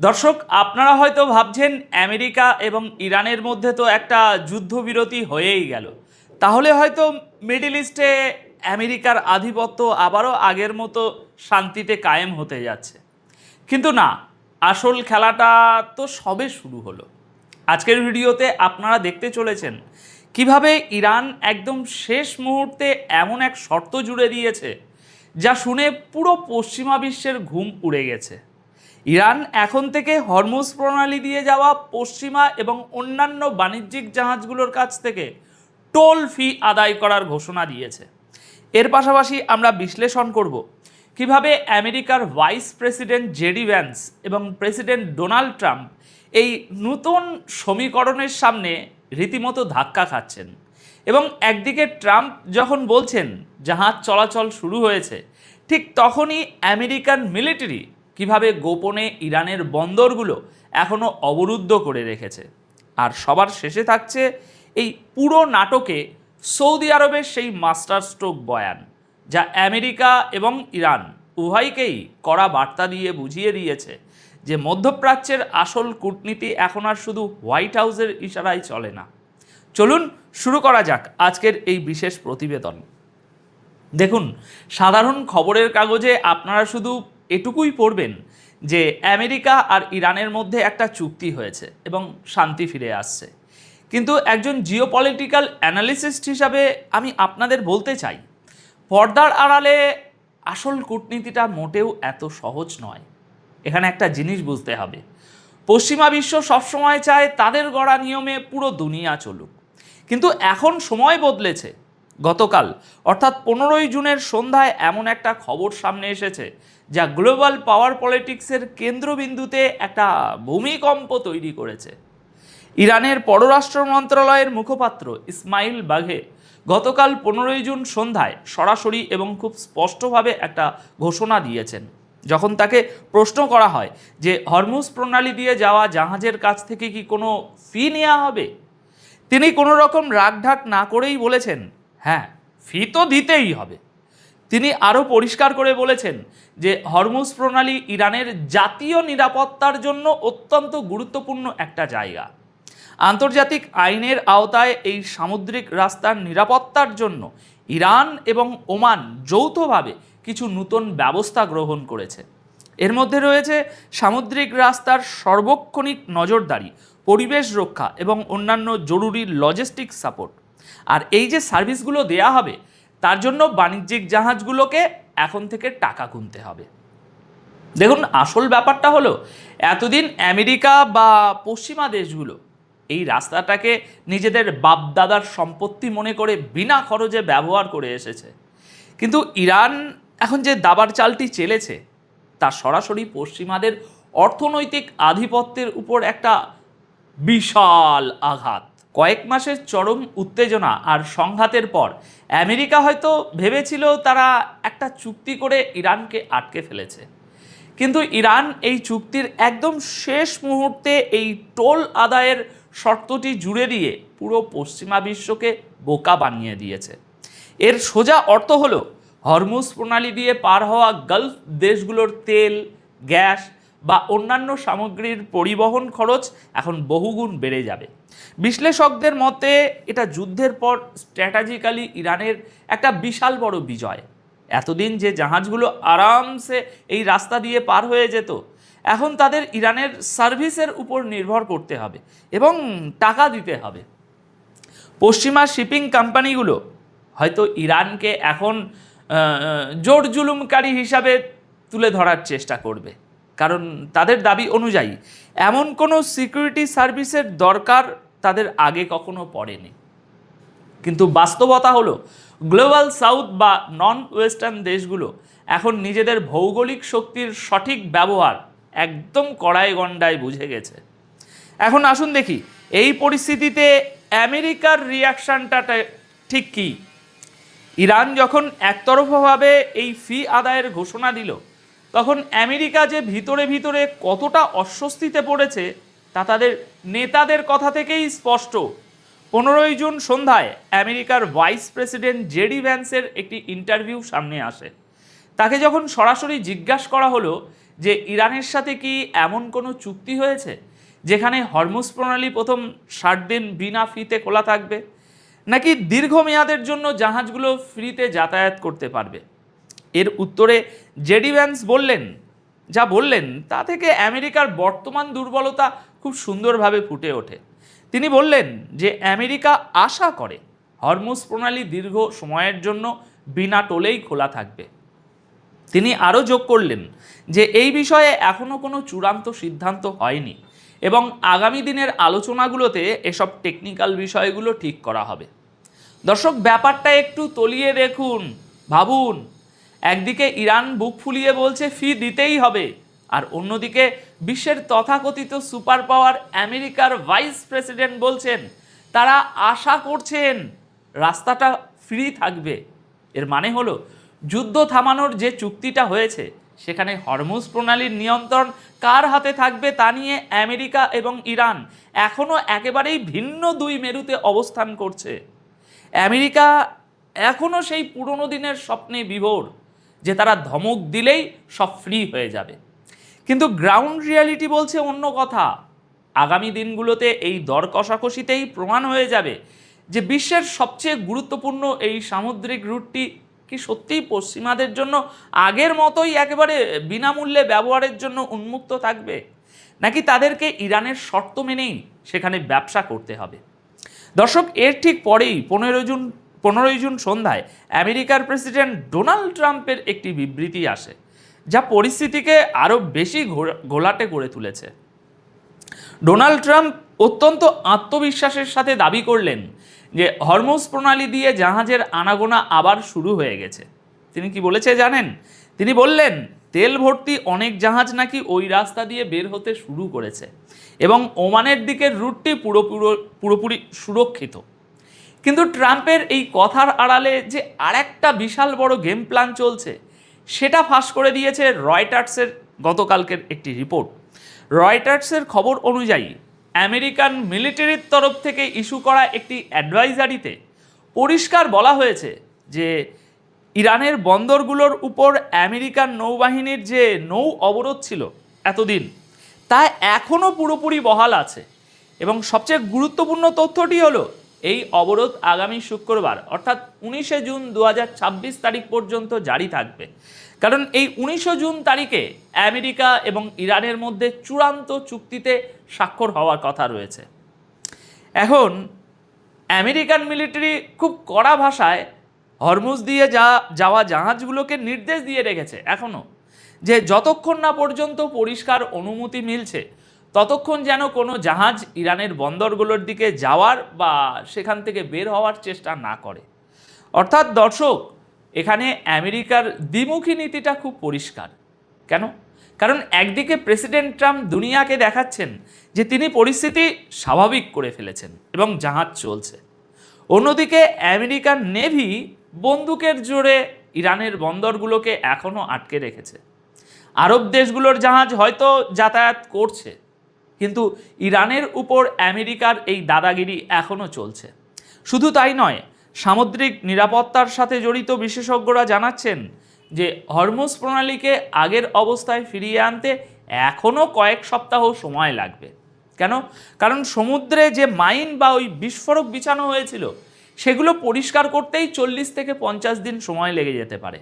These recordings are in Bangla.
দর্শক, আপনারা হয়তো ভাবছেন আমেরিকা এবং ইরানের মধ্যে তো একটা যুদ্ধবিরতি হয়েই গেল, তাহলে হয়তো মিডল ইস্টে আমেরিকার আধিপত্য আবারও আগের মতো শান্তিতে কায়েম হতে যাচ্ছে। কিন্তু না, আসল খেলাটা তো সবে শুরু হলো। আজকের ভিডিওতে আপনারা দেখতে চলেছেন কিভাবে ইরান একদম শেষ মুহূর্তে এমন এক শর্ত জুড়ে দিয়েছে যা শুনে পুরো পশ্চিমা বিশ্বের ঘুম উড়ে গেছে। ইরান এখন থেকে হরমুজ প্রণালী দিয়ে যাওয়া পশ্চিমা এবং অন্যান্য বাণিজ্যিক জাহাজগুলোর কাছ থেকে টোল ফি আদায় করার ঘোষণা দিয়েছে। এর পাশাপাশি আমরা বিশ্লেষণ করব কিভাবে আমেরিকার ভাইস প্রেসিডেন্ট জেডি ভ্যান্স এবং প্রেসিডেন্ট ডোনাল্ড ট্রাম্প এই নতুন সমীকরণের সামনে রীতিমতো ধাক্কা খাচ্ছেন, এবং একদিকে ট্রাম্প যখন বলছেন জাহাজ চলাচল শুরু হয়েছে, ঠিক তখনই আমেরিকান মিলিটারি কিভাবে গোপনে ইরানের বন্দরগুলো এখনও অবরুদ্ধ করে রেখেছে। আর সবার শেষে থাকছে এই পুরো নাটকে সৌদি আরবের সেই মাস্টার স্ট্রোক বয়ান, যা আমেরিকা এবং ইরান উভয়কেই কড়া বার্তা দিয়ে বুঝিয়ে দিয়েছে যে মধ্যপ্রাচ্যের আসল কূটনীতি এখন আর শুধু হোয়াইট হাউসের ইশারায় চলে না। চলুন শুরু করা যাক আজকের এই বিশেষ প্রতিবেদন। দেখুন, সাধারণ খবরের কাগজে আপনারা শুধু এটুকুই পড়বেন যে আমেরিকা আর ইরানের মধ্যে একটা চুক্তি হয়েছে এবং শান্তি ফিরে আসছে। কিন্তু একজন জিওপলিটিক্যাল অ্যানালিসিস্ট হিসাবে আমি আপনাদের বলতে চাই, পর্দার আড়ালে আসল কূটনীতিটা মোটেও এত সহজ নয়। এখানে একটা জিনিস বুঝতে হবে, পশ্চিমা বিশ্ব সবসময় চায় তাদের গড়া নিয়মে পুরো দুনিয়া চলুক, কিন্তু এখন সময় বদলেছে। গতকাল অর্থাৎ 15ই জুনের সন্ধ্যায় এমন একটা খবর সামনে এসেছে যা গ্লোবাল পাওয়ার পলিটিক্সের কেন্দ্রবিন্দুতে একটা ভূমিকম্প তৈরি করেছে। ইরানের পররাষ্ট্র মন্ত্রণালয়ের মুখপাত্র ইসমাইল বাঘে গতকাল 15ই জুন সন্ধ্যায় সরাসরি এবং খুব স্পষ্টভাবে একটা ঘোষণা দিয়েছেন। যখন তাকে প্রশ্ন করা হয় যে হরমুজ প্রণালী দিয়ে যাওয়া জাহাজের কাছ থেকে কি কোনো ফি নেওয়া হবে, তিনি কোনো রকম রাগঢাক না করেই বলেছেন, হ্যাঁ, ফি তো দিতেই হবে। তিনি আরও পরিষ্কার করে বলেছেন যে হরমুজ প্রণালী ইরানের জাতীয় নিরাপত্তার জন্য অত্যন্ত গুরুত্বপূর্ণ একটা জায়গা। আন্তর্জাতিক আইনের আওতায় এই সামুদ্রিক রাস্তার নিরাপত্তার জন্য ইরান এবং ওমান যৌথভাবে কিছু নতুন ব্যবস্থা গ্রহণ করেছে। এর মধ্যে রয়েছে সামুদ্রিক রাস্তার সার্বক্ষণিক নজরদারি, পরিবেশ রক্ষা এবং অন্যান্য জরুরি লজিস্টিক সাপোর্ট। আর এই যে সার্ভিসগুলো দেয়া হবে, তার জন্য বাণিজ্যিক জাহাজগুলোকে এখন থেকে টাকা গুনতে হবে। দেখুন, আসল ব্যাপারটা হলো, এতদিন আমেরিকা বা পশ্চিমা দেশগুলো এই রাস্তাটাকে নিজেদের বাপদাদার সম্পত্তি মনে করে বিনা খরচে ব্যবহার করে এসেছে। কিন্তু ইরান এখন যে দাবার চালটি চেলেছে, তা সরাসরি পশ্চিমাদের অর্থনৈতিক আধিপত্যের উপর একটা বিশাল আঘাত। কয়েক মাসের চরম উত্তেজনা আর সংঘাতের পর আমেরিকা হয়তো ভেবেছিল তারা একটা চুক্তি করে ইরানকে আটকে ফেলেছে, কিন্তু ইরান এই চুক্তির একদম শেষ মুহূর্তে এই টোল আদায়ের শর্তটি জুড়ে দিয়ে পুরো পশ্চিমা বিশ্বকে বোকা বানিয়ে দিয়েছে। এর সোজা অর্থ হলো, হরমুজ প্রণালী দিয়ে পার হওয়া গালফ দেশগুলোর তেল, গ্যাস বা অন্যান্য সামগ্রীর পরিবহন খরচ এখন বহুগুণ বেড়ে যাবে। বিশ্লেষকদের মতে এটা যুদ্ধের পর স্ট্র্যাটেজিক্যালি ইরানের একটা বিশাল বড় বিজয়। এতদিন যে জাহাজগুলো আরামসে এই রাস্তা দিয়ে পার হয়ে যেত, এখন তাদের ইরানের সার্ভিসের উপর নির্ভর করতে হবে এবং টাকা দিতে হবে। পশ্চিমা শিপিং কোম্পানিগুলো হয়তো ইরানকে এখন জোর জুলুমকারী হিসাবে তুলে ধরার চেষ্টা করবে, কারণ তাদের দাবি অনুযায়ী এমন কোনো সিকিউরিটি সার্ভিসের দরকার তাদের আগে কখনো পড়েনি। কিন্তু বাস্তবতা হলো, গ্লোবাল সাউথ বা নন ওয়েস্টার্ন দেশগুলো এখন নিজেদের ভৌগোলিক শক্তির সঠিক ব্যবহার একদম কড়ায় গণ্ডায় বুঝে গেছে। এখন আসুন দেখি এই পরিস্থিতিতে আমেরিকার রিয়াকশানটা ঠিক কী। ইরান যখন একতরফাভাবে এই ফি আদায়ের ঘোষণা দিল, তখন আমেরিকা যে ভিতরে ভিতরে কতটা অস্বস্তিতে পড়েছে তা তাদের নেতাদের কথা থেকেই স্পষ্ট। 15ই জুন সন্ধ্যায় আমেরিকার ভাইস প্রেসিডেন্ট জেডি ভ্যান্সের একটি ইন্টারভিউ সামনে আসে। তাকে যখন সরাসরি জিজ্ঞাসা করা হলো যে ইরানের সাথে কি এমন কোনো চুক্তি হয়েছে যেখানে হরমুজ প্রণালী প্রথম 60 দিন বিনা ফিতে খোলা থাকবে, নাকি দীর্ঘমেয়াদের জন্য জাহাজগুলো ফ্রিতে যাতায়াত করতে পারবে? এর উত্তরে জেডি ভ্যান্স বললেন তা থেকে আমেরিকার বর্তমান দুর্বলতা খুব সুন্দরভাবে ফুটে ওঠে। তিনি বললেন যে আমেরিকা আশা করে হরমুজ প্রণালী দীর্ঘ সময়ের জন্য বিনা টোলেই খোলা থাকবে। তিনি আরও যোগ করলেন যে এই বিষয়ে এখনও কোনো চূড়ান্ত সিদ্ধান্ত হয়নি এবং আগামী দিনের আলোচনাগুলোতে এসব টেকনিক্যাল বিষয়গুলো ঠিক করা হবে। দর্শক, ব্যাপারটা একটু তলিয়ে দেখুন, ভাবুন। একদিকে ইরান বুক ফুলিয়ে বলছে ফি দিতেই হবে, আর অন্যদিকে বিশ্বের তথাকথিত সুপার পাওয়ার আমেরিকার ভাইস প্রেসিডেন্ট বলছেন তারা আশা করছেন রাস্তাটা ফ্রি থাকবে। এর মানে হলো যুদ্ধ থামানোর যে চুক্তিটা হয়েছে সেখানে হরমুজ প্রণালীর নিয়ন্ত্রণ কার হাতে থাকবে তা নিয়ে আমেরিকা এবং ইরান এখনও একেবারেই ভিন্ন দুই মেরুতে অবস্থান করছে। আমেরিকা এখনও সেই পুরনো দিনের স্বপ্নে বিভোর যে তারা ধমক দিলেই সব ফ্রি হয়ে যাবে, কিন্তু গ্রাউন্ড রিয়ালিটি বলছে অন্য কথা। আগামী দিনগুলোতে এই দর কষাকষিতেই প্রমাণ হয়ে যাবে যে বিশ্বের সবচেয়ে গুরুত্বপূর্ণ এই সামুদ্রিক রুটটি কি সত্যিই পশ্চিমাদের জন্য আগের মতোই একেবারে বিনামূল্যে ব্যবহারের জন্য উন্মুক্ত থাকবে, নাকি তাদেরকে ইরানের শর্ত মেনেই সেখানে ব্যবসা করতে হবে। দর্শক, এর ঠিক পরেই 15 জুন সন্ধ্যায় আমেরিকার প্রেসিডেন্ট ডোনাল্ড ট্রাম্পের একটি বিবৃতি আসে যা পরিস্থিতিকে আরও বেশি ঘোলাটে করে তুলেছে। ডোনাল্ড ট্রাম্প অত্যন্ত আত্মবিশ্বাসের সাথে দাবি করলেন যে হরমুজ প্রণালী দিয়ে জাহাজের আনাগোনা আবার শুরু হয়ে গেছে। তিনি কি বলেছে জানেন? তিনি বললেন তেল ভর্তি অনেক জাহাজ নাকি ওই রাস্তা দিয়ে বের হতে শুরু করেছে এবং ওমানের দিকের রুটটি পুরোপুরি সুরক্ষিত। কিন্তু ট্রাম্পের এই কথার আড়ালে যে আরেকটা বিশাল বড় গেম প্ল্যান চলছে সেটা ফাঁস করে দিয়েছে রয়টার্সের গতকালকের একটি রিপোর্ট। রয়টার্সের খবর অনুযায়ী আমেরিকান মিলিটারির তরফ থেকে ইস্যু করা একটি অ্যাডভাইজারিতে পরিষ্কার বলা হয়েছে যে ইরানের বন্দরগুলোর উপর আমেরিকান নৌবাহিনীর যে নৌ অবরোধ ছিল এতদিন তা এখনও পুরোপুরি বহাল আছে এবং সবচেয়ে গুরুত্বপূর্ণ তথ্যটি হলো এই অবরোধ আগামী শুক্রবার অর্থাৎ 19 জুন 2026 তারিখ পর্যন্ত জারি থাকবে, কারণ এই 19 জুন তারিখে আমেরিকা এবং ইরানের মধ্যে চূড়ান্ত চুক্তিতে স্বাক্ষর হওয়ার কথা রয়েছে। এখন আমেরিকান মিলিটারি খুব কড়া ভাষায় হরমুজ দিয়ে যাওয়া জাহাজগুলোকে নির্দেশ দিয়ে রেখেছে এখনও যে যতক্ষণ না পর্যন্ত পরিষ্কার অনুমতি মিলছে ততক্ষণ যেন কোনো জাহাজ ইরানের বন্দরগুলোর দিকে যাওয়ার বা সেখান থেকে বের হওয়ার চেষ্টা না করে। অর্থাৎ দর্শক, এখানে আমেরিকার দ্বিমুখী নীতিটা খুব পরিষ্কার। কেন? কারণ একদিকে প্রেসিডেন্ট ট্রাম্প দুনিয়াকে দেখাচ্ছেন যে তিনি পরিস্থিতি স্বাভাবিক করে ফেলেছেন এবং জাহাজ চলছে, অন্যদিকে আমেরিকান নেভি বন্দুকের জোরে ইরানের বন্দরগুলোকে এখনও আটকে রেখেছে। আরব দেশগুলোর জাহাজ হয়তো যাতায়াত করছে, কিন্তু ইরানের উপর আমেরিকার এই দাদাগিরি এখনও চলছে। শুধু তাই নয়, সামুদ্রিক নিরাপত্তার সাথে জড়িত বিশেষজ্ঞরা জানাচ্ছেন যে হরমুজ প্রণালীকে আগের অবস্থায় ফিরিয়ে আনতে এখনও কয়েক সপ্তাহ সময় লাগবে। কেন? কারণ সমুদ্রে যে মাইন বা ওই বিস্ফোরক বিছানো হয়েছিল সেগুলো পরিষ্কার করতেই 40 থেকে 50 দিন সময় লেগে যেতে পারে।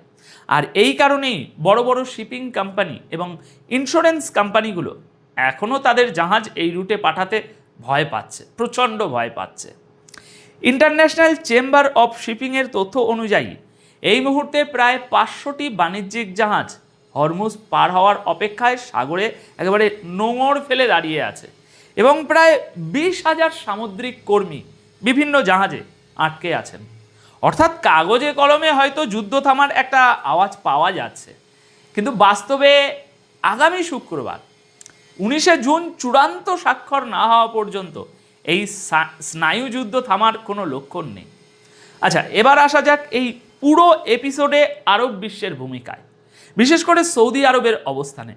আর এই কারণেই বড় বড় শিপিং কোম্পানি এবং ইন্স্যুরেন্স কোম্পানিগুলো এখনও তাদের জাহাজ এই রুটে পাঠাতে ভয় পাচ্ছে, প্রচণ্ড ভয় পাচ্ছে। ইন্টারন্যাশনাল চেম্বার অফ শিপিংয়ের তথ্য অনুযায়ী এই মুহূর্তে প্রায় 500টি বাণিজ্যিক জাহাজ হরমুজ পার হওয়ার অপেক্ষায় সাগরে একেবারে নোঙর ফেলে দাঁড়িয়ে আছে এবং প্রায় 20,000 সামুদ্রিক কর্মী বিভিন্ন জাহাজে আটকে আছেন। অর্থাৎ কাগজে কলমে হয়তো যুদ্ধ থামার একটা আওয়াজ পাওয়া যাচ্ছে, কিন্তু বাস্তবে আগামী শুক্রবার 19 জুন চূড়ান্ত স্বাক্ষর না হওয়া পর্যন্ত এই স্নায়ুযুদ্ধ থামার কোনো লক্ষণ নেই। আচ্ছা, এবার আসা যাক এই পুরো এপিসোডে আরব বিশ্বের ভূমিকায়, বিশেষ করে সৌদি আরবের অবস্থানে।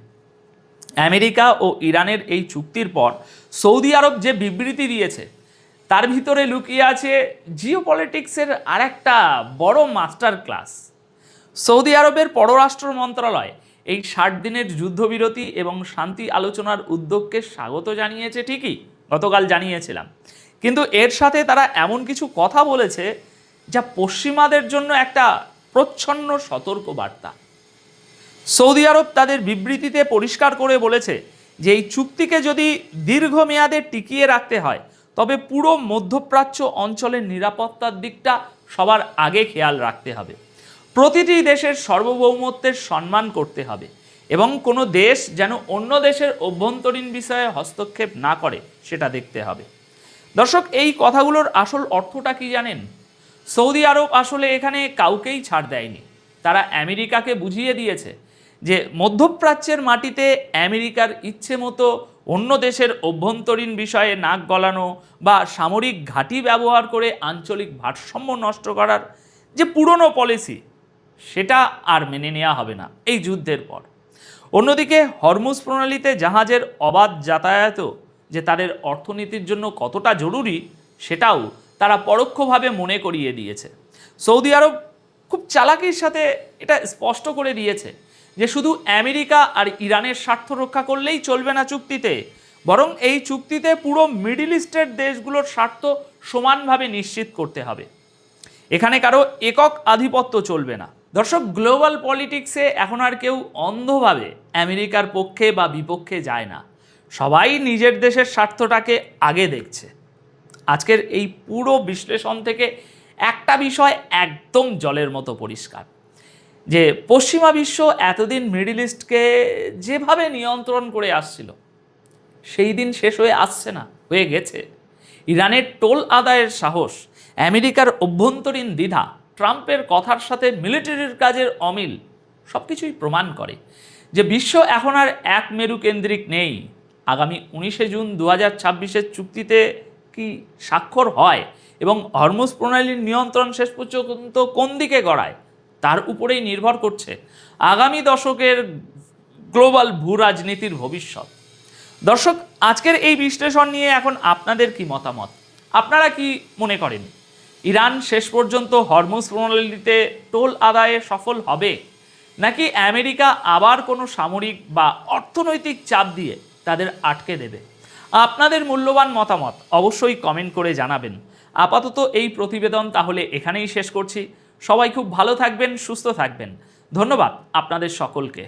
আমেরিকা ও ইরানের এই চুক্তির পর সৌদি আরব যে বিবৃতি দিয়েছে তার ভিতরে লুকিয়ে আছে জিওপলিটিক্সের আরেকটা বড় মাস্টার ক্লাস। সৌদি আরবের পররাষ্ট্র মন্ত্রণালয় এই 60 দিনের যুদ্ধবিরতি এবং শান্তি আলোচনার উদ্যোগকে স্বাগত জানিয়েছে, ঠিকই গতকাল জানিয়েছিলাম, কিন্তু এর সাথে তারা এমন কিছু কথা বলেছে যা পশ্চিমাদের জন্য একটা প্রচ্ছন্ন সতর্ক বার্তা। সৌদি আরব তাদের বিবৃতিতে পরিষ্কার করে বলেছে যে এই চুক্তিকে যদি দীর্ঘমেয়াদে টিকিয়ে রাখতে হয় তবে পুরো মধ্যপ্রাচ্য অঞ্চলের নিরাপত্তার দিকটা সবার আগে খেয়াল রাখতে হবে। প্রতিটি দেশের সার্বভৌমত্বের সম্মান করতে হবে এবং কোনো দেশ যেন অন্য দেশের অভ্যন্তরীণ বিষয়ে হস্তক্ষেপ না করে সেটা দেখতে হবে। দর্শক, এই কথাগুলোর আসল অর্থটা কি জানেন? সৌদি আরব আসলে এখানে কাউকেই ছাড় দেয়নি। তারা আমেরিকাকে বুঝিয়ে দিয়েছে যে মধ্যপ্রাচ্যের মাটিতে আমেরিকার ইচ্ছে মতো অন্য দেশের অভ্যন্তরীণ বিষয়ে নাক গলানো বা সামরিক ঘাঁটি ব্যবহার করে আঞ্চলিক ভারসাম্য নষ্ট করার যে পুরনো পলিসি, সেটা আর মেনে নেওয়া হবে না এই যুদ্ধের পর। অন্যদিকে হরমুজ প্রণালীতে জাহাজের অবাধ যাতায়াত যে তাদের অর্থনীতির জন্য কতটা জরুরি সেটাও তারা পরোক্ষভাবে মনে করিয়ে দিয়েছে। সৌদি আরব খুব চালাকির সাথে এটা স্পষ্ট করে দিয়েছে যে শুধু আমেরিকা আর ইরানের স্বার্থ রক্ষা করলেই চলবে না চুক্তিতে, বরং এই চুক্তিতে পুরো মিডল ইস্টের দেশগুলোর স্বার্থ সমানভাবে নিশ্চিত করতে হবে। এখানে কারো একক আধিপত্য চলবে না। দর্শক, গ্লোবাল পলিটিক্সে এখন আর কেউ অন্ধভাবে আমেরিকার পক্ষে বা বিপক্ষে যায় না, সবাই নিজের দেশের স্বার্থটাকে আগে দেখছে। আজকের এই পুরো বিশ্লেষণ থেকে একটা বিষয় একদম জলের মতো পরিষ্কার, যে পশ্চিমা বিশ্ব এতদিন মিডল ইস্টকে যেভাবে নিয়ন্ত্রণ করে আসছিল সেই দিন শেষ হয়ে আসছে না, হয়ে গেছে। ইরানের টোল আদায়ের সাহস, আমেরিকার অভ্যন্তরীণ দ্বিধা, ট্রাম্পের কথার সাথে মিলিটারির কাজের অমিল সব কিছুই প্রমাণ করে যে বিশ্ব এখন আর এক মেরু কেন্দ্রিক নেই। আগামী 19শে জুন 2026-এর চুক্তিতে কি স্বাক্ষর হয় এবং হরমুজ প্রণালীর নিয়ন্ত্রণ শেষ পর্যন্ত কোন দিকে গড়ায় তার উপরেই নির্ভর করছে আগামী দশকের গ্লোবাল ভূ রাজনীতির ভবিষ্যৎ। দর্শক, আজকের এই বিশ্লেষণ নিয়ে এখন আপনাদের কি মতামত? আপনারা কি মনে করেন ইরান শেষ পর্যন্ত হরমুজ প্রণালীতে টোল আদায়ে সফল হবে, নাকি আমেরিকা আবার কোনো সামরিক বা অর্থনৈতিক চাপ দিয়ে তাদের আটকে দেবে? আপনাদের মূল্যবান মতামত অবশ্যই কমেন্ট করে জানাবেন। আপাতত এই প্রতিবেদন তাহলে এখানেই শেষ করছি। সবাই খুব ভালো থাকবেন, সুস্থ থাকবেন। ধন্যবাদ আপনাদের সকলকে।